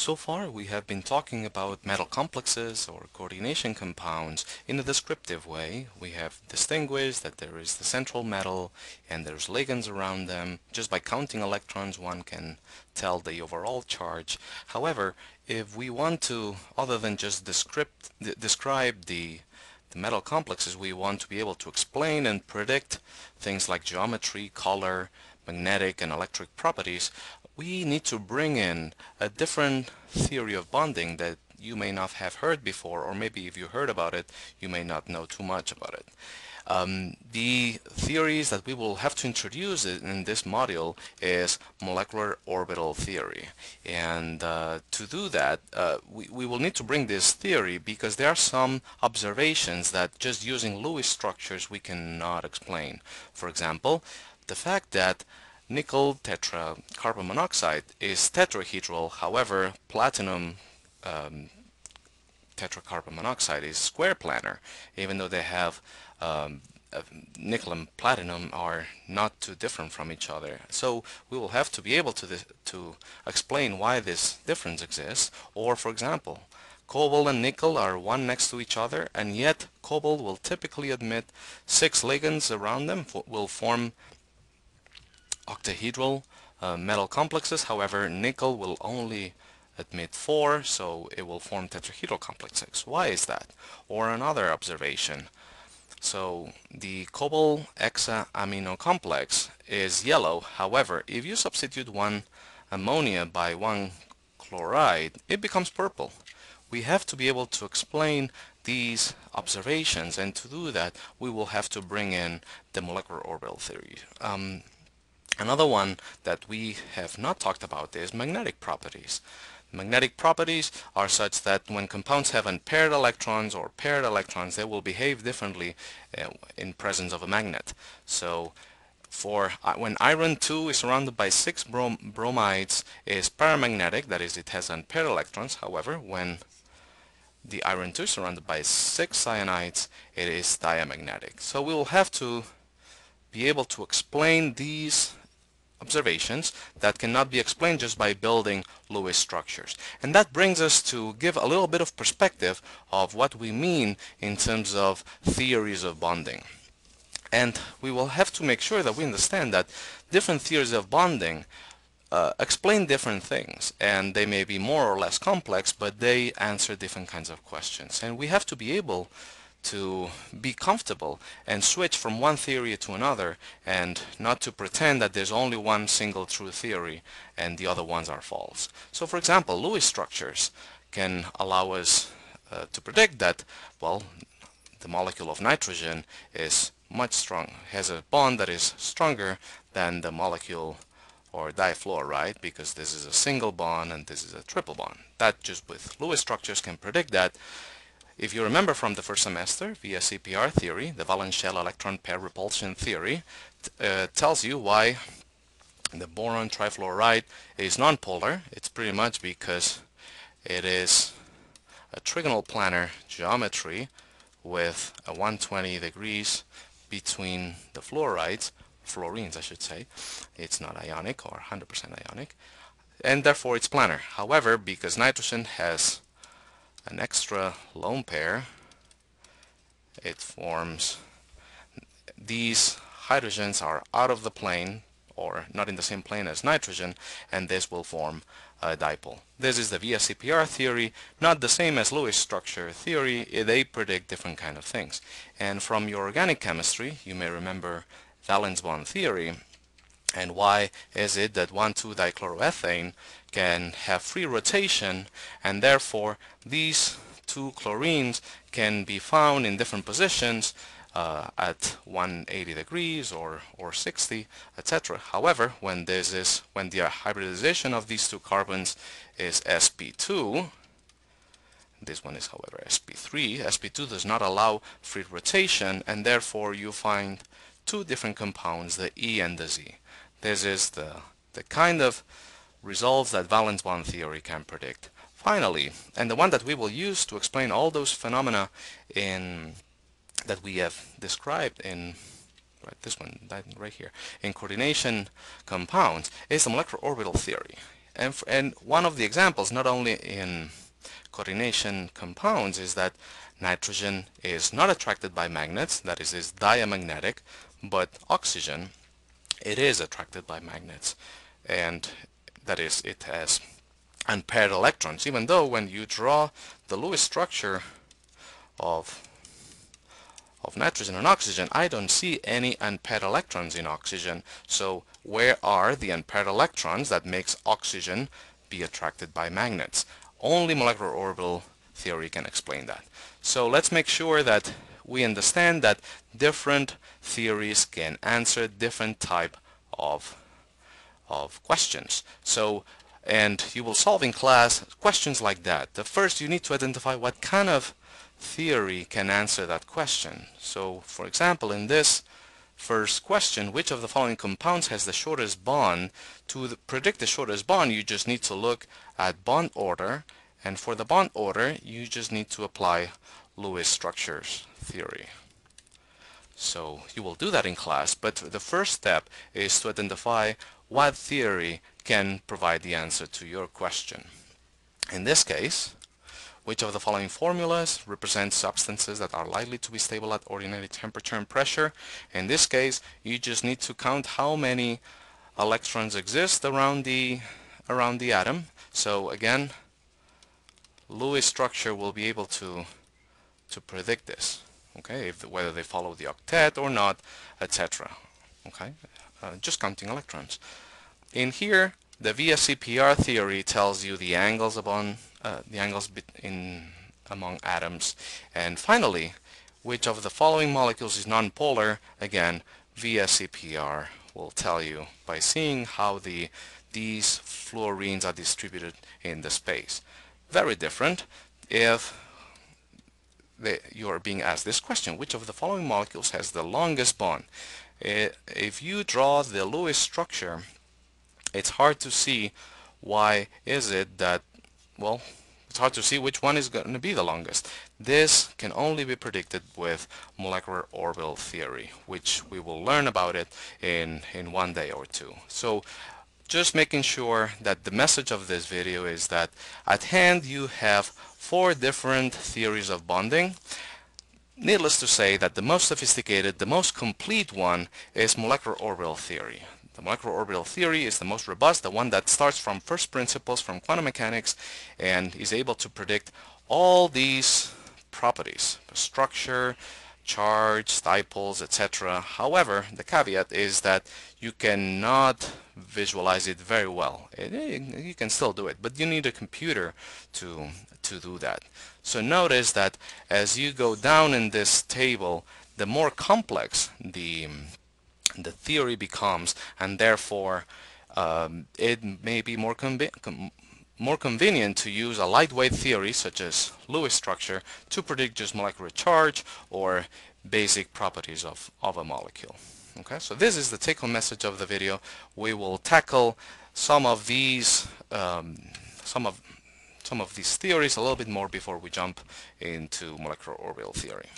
So far we have been talking about metal complexes or coordination compounds in a descriptive way. We have distinguished that there is the central metal and there's ligands around them. Just by counting electrons one can tell the overall charge. However, if we want to, other than just describe the metal complexes, we want to be able to explain and predict things like geometry, color, magnetic and electric properties. We need to bring in a different theory of bonding that you may not have heard before, or maybe if you heard about it, you may not know too much about it. The theories that we will have to introduce in this module is molecular orbital theory. And to do that, we will need to bring this theory because there are some observations that just using Lewis structures we cannot explain. For example, the fact that nickel tetracarbon monoxide is tetrahedral, however, platinum tetracarbon monoxide is square planar, even though they have nickel and platinum are not too different from each other. So we will have to be able to explain why this difference exists. Or, for example, cobalt and nickel are one next to each other, and yet cobalt will typically admit 6 ligands around them, will form octahedral metal complexes. However, nickel will only admit 4, so it will form tetrahedral complexes. Why is that? Or another observation. So the cobalt hexa-amino complex is yellow. However, if you substitute one ammonia by one chloride, it becomes purple. We have to be able to explain these observations, and to do that we will have to bring in the molecular orbital theory. Another one that we have not talked about is magnetic properties. Magnetic properties are such that when compounds have unpaired electrons or paired electrons, they will behave differently in presence of a magnet. So when iron 2 is surrounded by 6 bromides, is paramagnetic, that is, it has unpaired electrons. However, when the iron 2 is surrounded by 6 cyanides, it is diamagnetic. So we will have to be able to explain these observations that cannot be explained just by building Lewis structures. And that brings us to give a little bit of perspective of what we mean in terms of theories of bonding. And we will have to make sure that we understand that different theories of bonding explain different things, and they may be more or less complex, but they answer different kinds of questions. And we have to be able to be comfortable and switch from one theory to another, and not to pretend that there's only one single true theory and the other ones are false. So, for example, Lewis structures can allow us to predict that, well, the molecule of nitrogen is much strong, has a bond that is stronger than the molecule or difluoride, because this is a single bond and this is a triple bond. That just with Lewis structures can predict that. If you remember from the first semester, via CPR theory, the valence shell electron pair repulsion theory tells you why the boron trifluoride is nonpolar. It's pretty much because it is a trigonal planar geometry with a 120 degrees between the fluorides, fluorines I should say. It's not ionic or 100% ionic, and therefore it's planar. However, because nitrogen has an extra lone pair, it forms, these hydrogens are out of the plane or not in the same plane as nitrogen, and this will form a dipole. This is the VSEPR theory, not the same as Lewis structure theory. They predict different kind of things. And from your organic chemistry, you may remember valence bond theory. And why is it that 1,2-dichloroethane can have free rotation, and therefore these two chlorines can be found in different positions at 180 degrees or 60, etc. However, when the hybridization of these two carbons is sp2, this one is however sp3, sp2 does not allow free rotation, and therefore you find two different compounds, the E and the Z. This is the kind of results that valence bond theory can predict. Finally, and the one that we will use to explain all those phenomena that we have described in this one right here in coordination compounds, is the molecular orbital theory. And one of the examples, not only in coordination compounds, is that nitrogen is not attracted by magnets, that is diamagnetic, but oxygen, it is attracted by magnets, and that is, it has unpaired electrons, even though when you draw the Lewis structure of nitrogen and oxygen, I don't see any unpaired electrons in oxygen. So where are the unpaired electrons that makes oxygen be attracted by magnets? Only molecular orbital theory can explain that. So let's make sure that we understand that different theories can answer different type of questions. So, and you will solve in class questions like that. The first, you need to identify what kind of theory can answer that question. So, for example, in this first question, which of the following compounds has the shortest bond? To predict the shortest bond, you just need to look at bond order, and for the bond order, you just need to apply Lewis structures theory. So you will do that in class, but the first step is to identify what theory can provide the answer to your question. In this case, which of the following formulas represents substances that are likely to be stable at ordinary temperature and pressure? In this case, you just need to count how many electrons exist around the atom. So again, Lewis structure will be able to predict this, okay, whether they follow the octet or not, etc. Okay, just counting electrons. In here, the VSEPR theory tells you the angles among atoms. And finally, which of the following molecules is nonpolar? Again, VSEPR will tell you by seeing how these fluorines are distributed in the space. Very different if you are being asked this question: which of the following molecules has the longest bond? If you draw the Lewis structure, it's hard to see why is it that, well, it's hard to see which one is going to be the longest. This can only be predicted with molecular orbital theory, which we will learn about it in 1 day or 2. So just making sure that the message of this video is that at hand you have 4 different theories of bonding. Needless to say that the most sophisticated, the most complete one is molecular orbital theory. The molecular orbital theory is the most robust, the one that starts from first principles from quantum mechanics and is able to predict all these properties: structure, charge, dipoles, etc. However, the caveat is that you cannot visualize it very well. You can still do it, but you need a computer to do that. So notice that as you go down in this table, the more complex the theory becomes, and therefore it may be more convenient to use a lightweight theory such as Lewis structure to predict just molecular charge or basic properties of a molecule. Okay, so this is the take-home message of the video. We will tackle some of these theories a little bit more before we jump into molecular orbital theory.